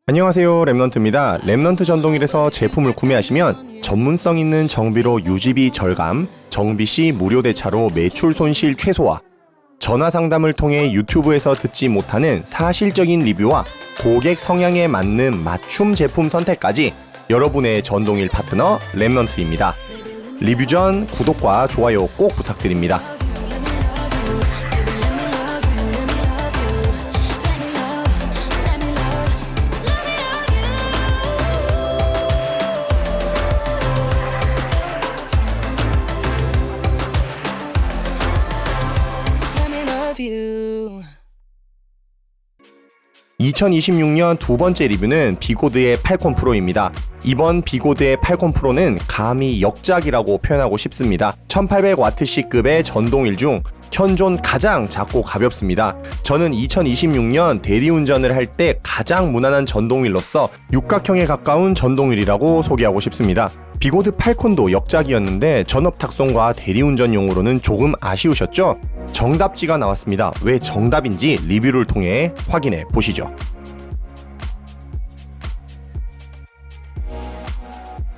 안녕하세요, 랩넌트입니다. 랩넌트 전동일에서 제품을 구매하시면 전문성 있는 정비로 유지비 절감, 정비시 무료 대차로 매출 손실 최소화, 전화 상담을 통해 유튜브에서 듣지 못하는 사실적인 리뷰와 고객 성향에 맞는 맞춤 제품 선택까지 여러분의 전동일 파트너 랩넌트입니다. 리뷰 전 구독과 좋아요 꼭 부탁드립니다. you. 2026년 두 번째 리뷰는 비고드의 팔콘 프로입니다. 이번 비고드의 팔콘 프로는 감히 역작이라고 표현하고 싶습니다. 1800Wc급의 전동일 중 현존 가장 작고 가볍습니다. 저는 2026년 대리운전을 할 때 가장 무난한 전동일로서 육각형에 가까운 전동일이라고 소개하고 싶습니다. 비고드 팔콘도 역작이었는데 전업 탁송과 대리운전용으로는 조금 아쉬우셨죠? 정답지가 나왔습니다. 왜 정답인지 리뷰를 통해 확인해 보시죠.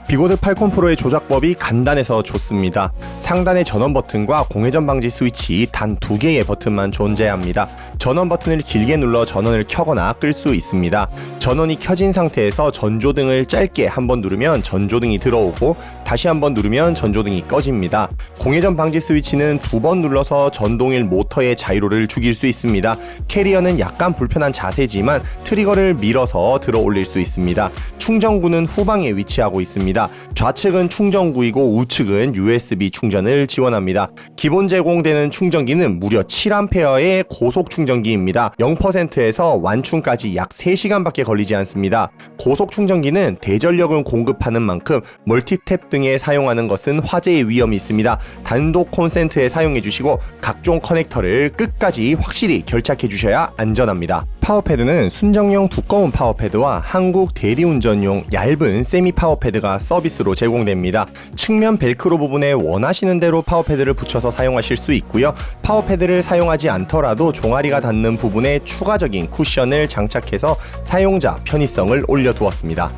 비고드 팔콘 프로의 조작법이 간단해서 좋습니다. 상단의 전원 버튼과 공회전 방지 스위치 단 2개의 버튼만 존재합니다. 전원 버튼을 길게 눌러 전원을 켜거나 끌 수 있습니다. 전원이 켜진 상태에서 전조등을 짧게 한번 누르면 전조등이 들어오고 다시 한번 누르면 전조등이 꺼집니다. 공회전 방지 스위치는 2번 눌러서 전동일 모터의 자이로를 죽일 수 있습니다. 캐리어는 약간 불편한 자세지만 트리거를 밀어서 들어 올릴 수 있습니다. 충전구는 후방에 위치하고 있습니다. 좌측은 충전구이고 우측은 USB 충전을 지원합니다. 기본 제공되는 충전기는 무려 7A의 고속 충전기입니다. 0%에서 완충까지 약 3시간밖에 걸리지 않습니다. 고속 충전기는 대전력을 공급하는 만큼 멀티탭 등에 사용하는 것은 화재의 위험이 있습니다. 단독 콘센트에 사용해 주시고 각종 커넥터를 끝까지 확실히 결착해 주셔야 안전합니다. 파워패드는 순정형 두꺼운 파워패드와 한국 대리운전용 얇은 세미 파워패드가 서비스로 제공됩니다. 측면 벨크로 부분에 원하시는 대로 파워패드를 붙여서 사용하실 수 있고요. 파워패드를 사용하지 않더라도 종아리가 닿는 부분에 추가적인 쿠션을 장착해서 사용자 편의성을 올려두었습니다.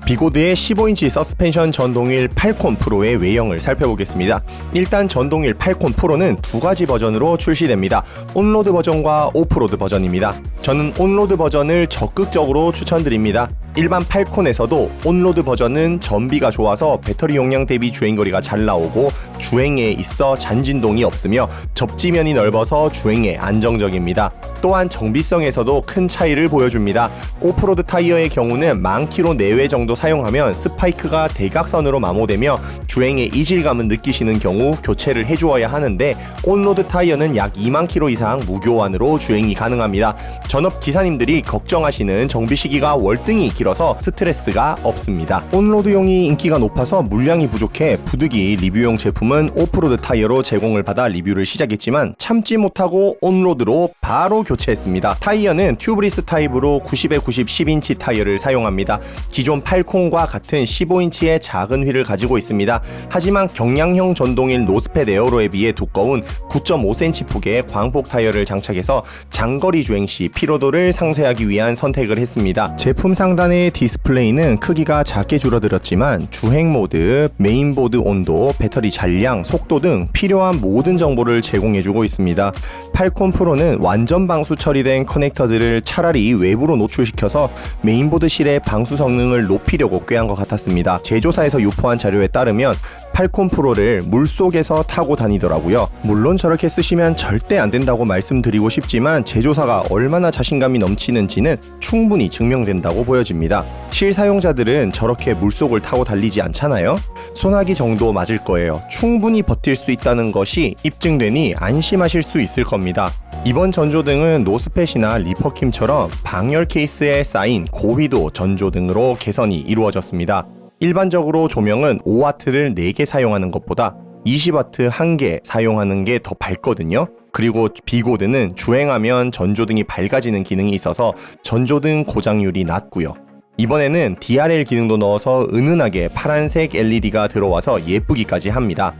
비고드의 15인치 서스펜션 전동일 팔콘 프로의 외형을 살펴보겠습니다. 일단 전동일 팔콘 프로는 두 가지 버전으로 출시됩니다. 온로드 버전과 오프로드 버전입니다. 저는 온로드 버전을 적극적으로 추천드립니다. 일반 팔콘에서도 온로드 버전은 전비가 좋아서 배터리 용량 대비 주행거리가 잘 나오고 주행에 있어 잔진동이 없으며 접지면이 넓어서 주행에 안정적입니다. 또한 정비성에서도 큰 차이를 보여줍니다. 오프로드 타이어의 경우는 10,000km 내외 정도 사용하면 스파이크가 대각선으로 마모되며 주행의 이질감을 느끼시는 경우 교체를 해주어야 하는데 온로드 타이어는 약 20,000km 이상 무교환으로 주행이 가능합니다. 전업 기사님들이 걱정하시는 정비 시기가 월등히 길어서 스트레스가 없습니다. 온로드용이 인기가 높아서 물량이 부족해 부득이 리뷰용 제품은 오프로드 타이어로 제공을 받아 리뷰를 시작했지만 참지 못하고 온로드로 바로 교체했습니다. 타이어는 튜브리스 타입으로 90에 90 10인치 타이어를 사용합니다. 기존 팔콘과 같은 15인치의 작은 휠을 가지고 있습니다. 하지만 경량형 전동일 노스펫 에어로에 비해 두꺼운 9.5cm 폭의 광폭 타이어를 장착해서 장거리 주행 시 피로도를 상쇄하기 위한 선택을 했습니다. 제품 상단의 디스플레이는 크기가 작게 줄어들었지만 주행 모드, 메인보드 온도, 배터리 잔량, 속도 등 필요한 모든 정보를 제공해주고 있습니다. 팔콘 프로는 완전 방수 처리된 커넥터들을 차라리 외부로 노출시켜서 메인보드 실의 방수 성능을 높이려고 꾀한 것 같았습니다. 제조사에서 유포한 자료에 따르면 팔콘 프로를 물속에서 타고 다니더라고요. 물론 저렇게 쓰시면 절대 안 된다고 말씀드리고 싶지만 제조사가 얼마나 자신감이 넘치는지는 충분히 증명된다고 보여집니다. 실사용자들은 저렇게 물속을 타고 달리지 않잖아요? 소나기 정도 맞을 거예요. 충분히 버틸 수 있다는 것이 입증되니 안심하실 수 있을 겁니다. 이번 전조등은 노스펫이나 리퍼킴처럼 방열 케이스에 쌓인 고휘도 전조등으로 개선이 이루어졌습니다. 일반적으로 조명은 5W를 4개 사용하는 것보다 20W 1개 사용하는 게 더 밝거든요. 그리고 비고드는 주행하면 전조등이 밝아지는 기능이 있어서 전조등 고장률이 낮고요. 이번에는 DRL 기능도 넣어서 은은하게 파란색 LED가 들어와서 예쁘기까지 합니다.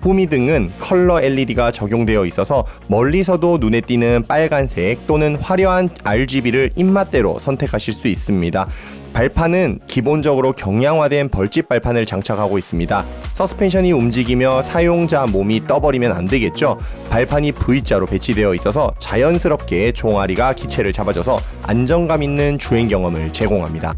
후미등은 컬러 LED가 적용되어 있어서 멀리서도 눈에 띄는 빨간색 또는 화려한 RGB를 입맛대로 선택하실 수 있습니다. 발판은 기본적으로 경량화된 벌집 발판을 장착하고 있습니다. 서스펜션이 움직이며 사용자 몸이 떠버리면 안 되겠죠. 발판이 V자로 배치되어 있어서 자연스럽게 종아리가 기체를 잡아줘서 안정감 있는 주행 경험을 제공합니다.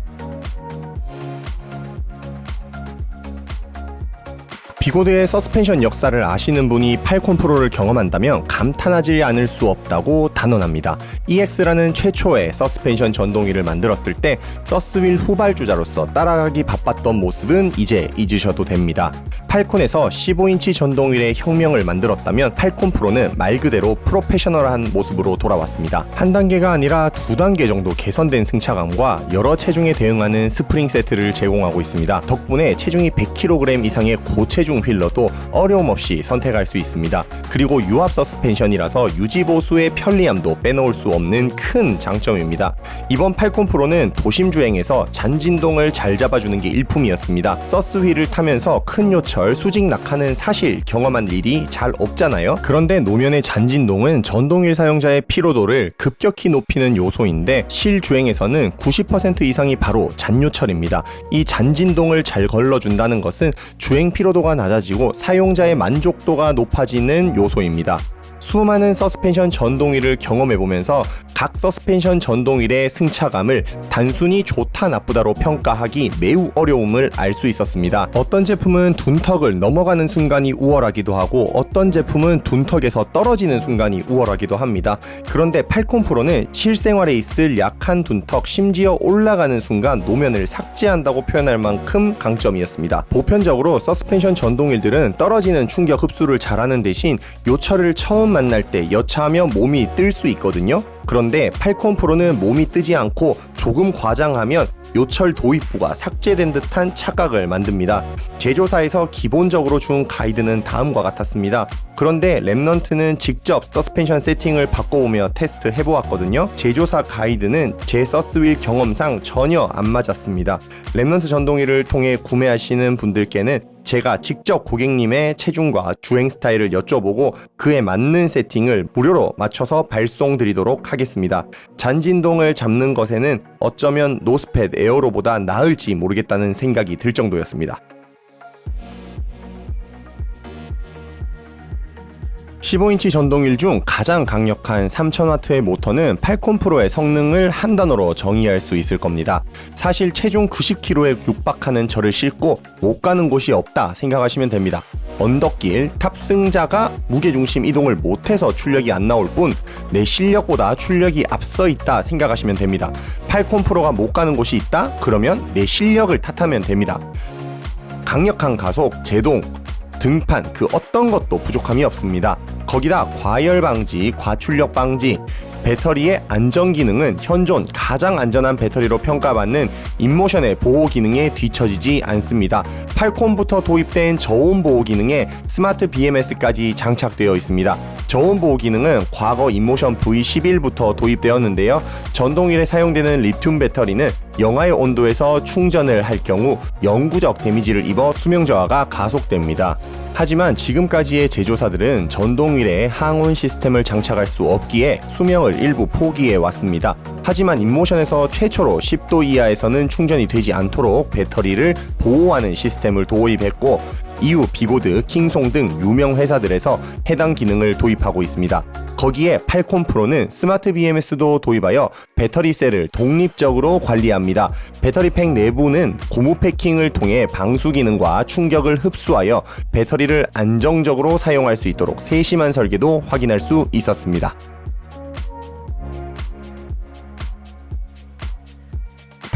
비고드의 서스펜션 역사를 아시는 분이 팔콘 프로를 경험한다면 감탄하지 않을 수 없다고 단언합니다. EX라는 최초의 서스펜션 전동휠을 만들었을 때 서스휠 후발주자로서 따라가기 바빴던 모습은 이제 잊으셔도 됩니다. 팔콘에서 15인치 전동휠의 혁명을 만들었다면 팔콘 프로는 말 그대로 프로페셔널한 모습으로 돌아왔습니다. 한 단계가 아니라 두 단계 정도 개선된 승차감과 여러 체중에 대응하는 스프링 세트를 제공하고 있습니다. 덕분에 체중이 100kg 이상의 고체중 휠러도 어려움 없이 선택할 수 있습니다. 그리고 유압 서스펜션이라서 유지보수의 편리함도 빼놓을 수 없는 큰 장점입니다. 이번 팔콘 프로는 도심 주행에서 잔진동을 잘 잡아주는 게 일품이었습니다. 서스 휠을 타면서 큰 요철, 수직 낙하는 사실 경험한 일이 잘 없잖아요. 그런데 노면의 잔진동은 전동휠 사용자의 피로도를 급격히 높이는 요소인데 실주행에서는 90% 이상이 바로 잔요철입니다. 이 잔진동을 잘 걸러준다는 것은 주행 피로도가 낮아지고 사용자의 만족도가 높아지는 요소입니다. 수많은 서스펜션 전동휠을 경험해보면서 각 서스펜션 전동휠의 승차감을 단순히 좋다 나쁘다로 평가하기 매우 어려움을 알 수 있었습니다. 어떤 제품은 둔턱을 넘어가는 순간이 우월하기도 하고 어떤 제품은 둔턱에서 떨어지는 순간이 우월하기도 합니다. 그런데 팔콘 프로는 실생활에 있을 약한 둔턱, 심지어 올라가는 순간 노면을 삭제한다고 표현할 만큼 강점이었습니다. 보편적으로 서스펜션 전동휠들은 떨어지는 충격 흡수를 잘하는 대신 요철을 처음 만날 때 여차하며 몸이 뜰 수 있거든요. 그런데 팔콘 프로는 몸이 뜨지 않고 조금 과장하면 요철 도입부가 삭제된 듯한 착각을 만듭니다. 제조사에서 기본적으로 준 가이드는 다음과 같았습니다. 그런데 랩넌트는 직접 서스펜션 세팅을 바꿔보며 테스트 해보았거든요. 제조사 가이드는 제 서스휠 경험상 전혀 안 맞았습니다. 랩넌트 전동휠을 통해 구매하시는 분들께는 제가 직접 고객님의 체중과 주행 스타일을 여쭤보고 그에 맞는 세팅을 무료로 맞춰서 발송드리도록 하겠습니다. 잔진동을 잡는 것에는 어쩌면 노스팻 에어로보다 나을지 모르겠다는 생각이 들 정도였습니다. 15인치 전동휠 중 가장 강력한 3000W의 모터는 팔콘 프로의 성능을 한 단어로 정의할 수 있을 겁니다. 사실 체중 90kg에 육박하는 저를 싣고 못 가는 곳이 없다 생각하시면 됩니다. 언덕길, 탑승자가 무게중심 이동을 못해서 출력이 안 나올 뿐 내 실력보다 출력이 앞서 있다 생각하시면 됩니다. 팔콘 프로가 못 가는 곳이 있다? 그러면 내 실력을 탓하면 됩니다. 강력한 가속, 제동, 등판 그 어떤 것도 부족함이 없습니다. 거기다 과열 방지, 과출력 방지, 배터리의 안전 기능은 현존 가장 안전한 배터리로 평가받는 인모션의 보호 기능에 뒤처지지 않습니다. 팔콘부터 도입된 저온 보호 기능에 스마트 BMS까지 장착되어 있습니다. 저온 보호 기능은 과거 인모션 V11부터 도입되었는데요. 전동휠에 사용되는 리튬 배터리는 영하의 온도에서 충전을 할 경우 영구적 데미지를 입어 수명 저하가 가속됩니다. 하지만 지금까지의 제조사들은 전동휠에 항온 시스템을 장착할 수 없기에 수명을 일부 포기해 왔습니다. 하지만 인모션에서 최초로 10도 이하에서는 충전이 되지 않도록 배터리를 보호하는 시스템을 도입했고 이후 비고드, 킹송 등 유명 회사들에서 해당 기능을 도입하고 있습니다. 거기에 팔콘 프로는 스마트 BMS도 도입하여 배터리 셀을 독립적으로 관리합니다. 배터리팩 내부는 고무 패킹을 통해 방수 기능과 충격을 흡수하여 배터리를 안정적으로 사용할 수 있도록 세심한 설계도 확인할 수 있었습니다.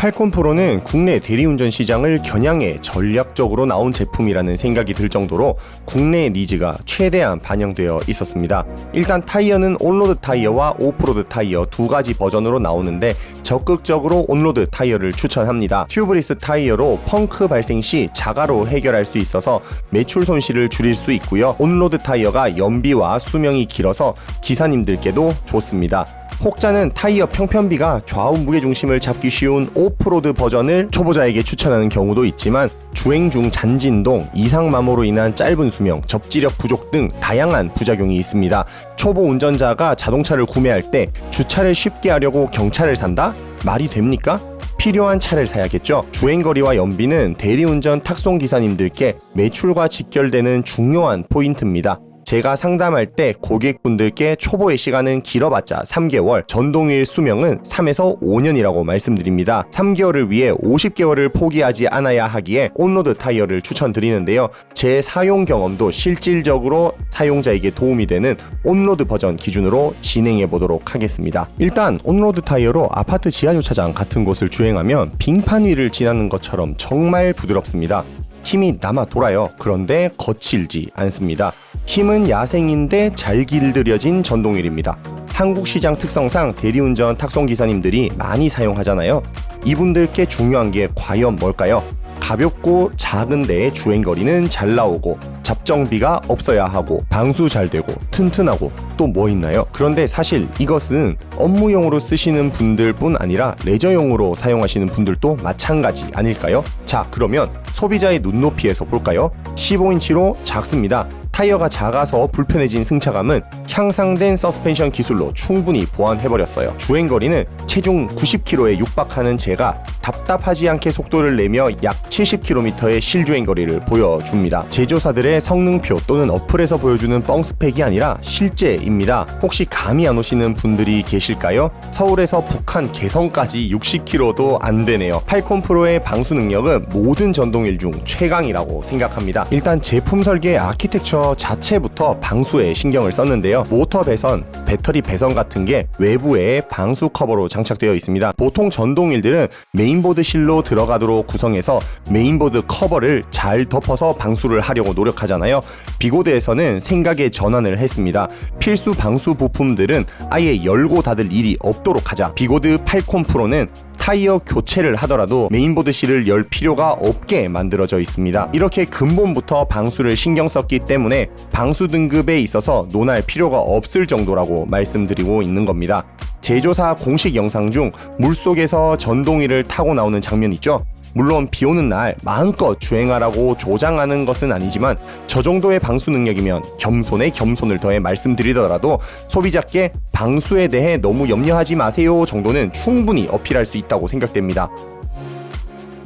팔콘 프로는 국내 대리운전 시장을 겨냥해 전략적으로 나온 제품이라는 생각이 들 정도로 국내의 니즈가 최대한 반영되어 있었습니다. 일단 타이어는 온로드 타이어와 오프로드 타이어 두 가지 버전으로 나오는데 적극적으로 온로드 타이어를 추천합니다. 튜브리스 타이어로 펑크 발생 시 자가로 해결할 수 있어서 매출 손실을 줄일 수 있고요. 온로드 타이어가 연비와 수명이 길어서 기사님들께도 좋습니다. 혹자는 타이어 평편비가 좌우 무게중심을 잡기 쉬운 오프로드 버전을 초보자에게 추천하는 경우도 있지만 주행 중 잔진동, 이상마모로 인한 짧은 수명, 접지력 부족 등 다양한 부작용이 있습니다. 초보 운전자가 자동차를 구매할 때 주차를 쉽게 하려고 경차를 산다? 말이 됩니까? 필요한 차를 사야겠죠. 주행거리와 연비는 대리운전 탁송 기사님들께 매출과 직결되는 중요한 포인트입니다. 제가 상담할 때 고객분들께 초보의 시간은 길어봤자 3개월, 전동휠 수명은 3에서 5년이라고 말씀드립니다. 3개월을 위해 50개월을 포기하지 않아야 하기에 온로드 타이어를 추천드리는데요. 제 사용 경험도 실질적으로 사용자에게 도움이 되는 온로드 버전 기준으로 진행해 보도록 하겠습니다. 일단 온로드 타이어로 아파트 지하주차장 같은 곳을 주행하면 빙판 위를 지나는 것처럼 정말 부드럽습니다. 힘이 남아 돌아요. 그런데 거칠지 않습니다. 힘은 야생인데 잘 길들여진 전동휠입니다. 한국 시장 특성상 대리운전 탁송기사님들이 많이 사용하잖아요. 이분들께 중요한 게 과연 뭘까요? 가볍고 작은데 주행거리는 잘 나오고 잡정비가 없어야 하고 방수 잘 되고 튼튼하고 또 뭐 있나요? 그런데 사실 이것은 업무용으로 쓰시는 분들뿐 아니라 레저용으로 사용하시는 분들도 마찬가지 아닐까요? 자, 그러면 소비자의 눈높이에서 볼까요? 15인치로 작습니다. 타이어가 작아서 불편해진 승차감은 향상된 서스펜션 기술로 충분히 보완해버렸어요. 주행거리는 체중 90km에 육박하는 제가 답답하지 않게 속도를 내며 약 70km의 실주행거리를 보여줍니다. 제조사들의 성능표 또는 어플에서 보여주는 뻥스펙이 아니라 실제입니다. 혹시 감이 안 오시는 분들이 계실까요? 서울에서 북한 개성까지 60km도 안 되네요. 팔콘 프로의 방수 능력은 모든 전동휠 중 최강이라고 생각합니다. 일단 제품 설계 아키텍처 자체부터 방수에 신경을 썼는데요. 모터 배선, 배터리 배선 같은 게 외부에 방수 커버로 장착되어 있습니다. 보통 전동휠들은 메인보드 실로 들어가도록 구성해서 메인보드 커버를 잘 덮어서 방수를 하려고 노력하잖아요. 비고드에서는 생각의 전환을 했습니다. 필수 방수 부품들은 아예 열고 닫을 일이 없도록 하자. 비고드 팔콘 프로는 타이어 교체를 하더라도 메인보드 실을 열 필요가 없게 만들어져 있습니다. 이렇게 근본부터 방수를 신경 썼기 때문에 방수 등급에 있어서 논할 필요가 없을 정도라고 말씀드리고 있는 겁니다. 제조사 공식 영상 중 물속에서 전동휠을 타고 나오는 장면 있죠? 물론 비 오는 날 마음껏 주행하라고 조장하는 것은 아니지만 저 정도의 방수 능력이면 겸손에 겸손을 더해 말씀드리더라도 소비자께 방수에 대해 너무 염려하지 마세요 정도는 충분히 어필할 수 있다고 생각됩니다.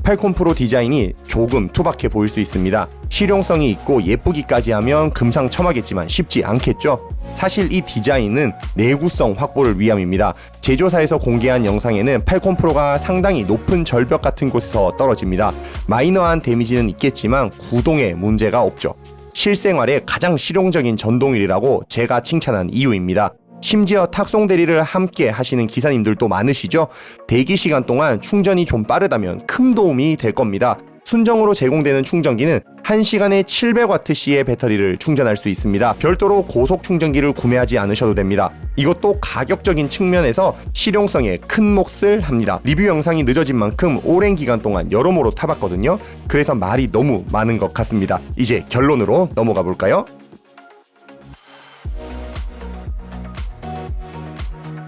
팔콘 프로 디자인이 조금 투박해 보일 수 있습니다. 실용성이 있고 예쁘기까지 하면 금상첨화겠지만 쉽지 않겠죠? 사실 이 디자인은 내구성 확보를 위함입니다. 제조사에서 공개한 영상에는 팔콘 프로가 상당히 높은 절벽 같은 곳에서 떨어집니다. 마이너한 데미지는 있겠지만 구동에 문제가 없죠. 실생활에 가장 실용적인 전동휠이라고 제가 칭찬한 이유입니다. 심지어 탁송 대리를 함께 하시는 기사님들도 많으시죠? 대기 시간 동안 충전이 좀 빠르다면 큰 도움이 될 겁니다. 순정으로 제공되는 충전기는 1시간에 700Wc의 배터리를 충전할 수 있습니다. 별도로 고속 충전기를 구매하지 않으셔도 됩니다. 이것도 가격적인 측면에서 실용성에 큰 몫을 합니다. 리뷰 영상이 늦어진 만큼 오랜 기간 동안 여러모로 타봤거든요. 그래서 말이 너무 많은 것 같습니다. 이제 결론으로 넘어가 볼까요?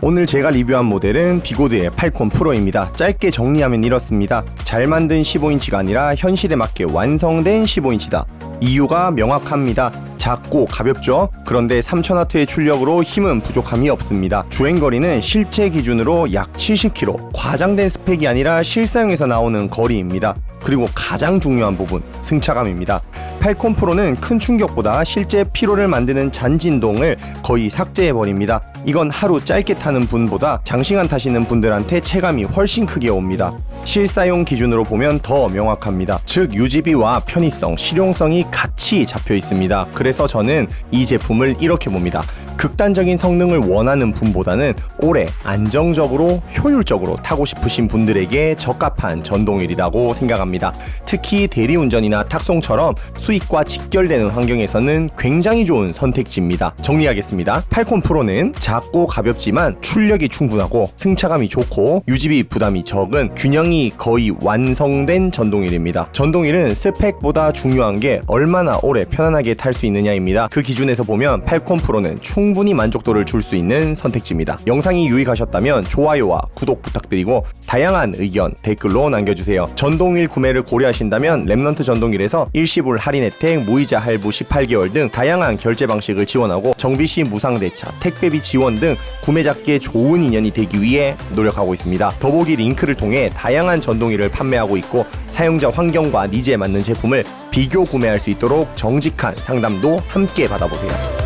오늘 제가 리뷰한 모델은 비고드의 팔콘 프로입니다. 짧게 정리하면 이렇습니다. 잘 만든 15인치가 아니라 현실에 맞게 완성된 15인치다. 이유가 명확합니다. 작고 가볍죠? 그런데 3000W의 출력으로 힘은 부족함이 없습니다. 주행거리는 실제 기준으로 약 70km, 과장된 스펙이 아니라 실사용에서 나오는 거리입니다. 그리고 가장 중요한 부분, 승차감입니다. 팔콘 프로는 큰 충격보다 실제 피로를 만드는 잔진동을 거의 삭제해버립니다. 이건 하루 짧게 타는 분보다 장시간 타시는 분들한테 체감이 훨씬 크게 옵니다. 실사용 기준으로 보면 더 명확합니다. 즉 유지비와 편의성, 실용성이 같이 잡혀 있습니다. 그래서 저는 이 제품을 이렇게 봅니다. 극단적인 성능을 원하는 분보다는 오래 안정적으로 효율적으로 타고 싶으신 분들에게 적합한 전동휠이라고 생각합니다. 특히 대리운전이나 탁송처럼 수익과 직결되는 환경에서는 굉장히 좋은 선택지입니다. 정리하겠습니다. 팔콘 프로는 작고 가볍지만 출력이 충분하고 승차감이 좋고 유지비 부담이 적은 균형이 거의 완성된 전동휠입니다. 전동휠은 스펙보다 중요한 게 얼마나 오래 편안하게 탈 수 있느냐입니다. 그 기준에서 보면 팔콘 프로는 충분히 만족도를 줄 수 있는 선택지입니다. 영상이 유익하셨다면 좋아요와 구독 부탁드리고 다양한 의견 댓글로 남겨주세요. 전동휠 구매를 고려하신다면 랩넌트 전동휠에서 일시불 할인 혜택, 무이자 할부 18개월 등 다양한 결제 방식을 지원하고 정비시 무상대차, 택배비 지원 등 구매 잡기에 좋은 인연이 되기 위해 노력하고 있습니다. 더보기 링크를 통해 다양한 전동휠을 판매하고 있고 사용자 환경과 니즈에 맞는 제품을 비교 구매할 수 있도록 정직한 상담도 함께 받아보세요.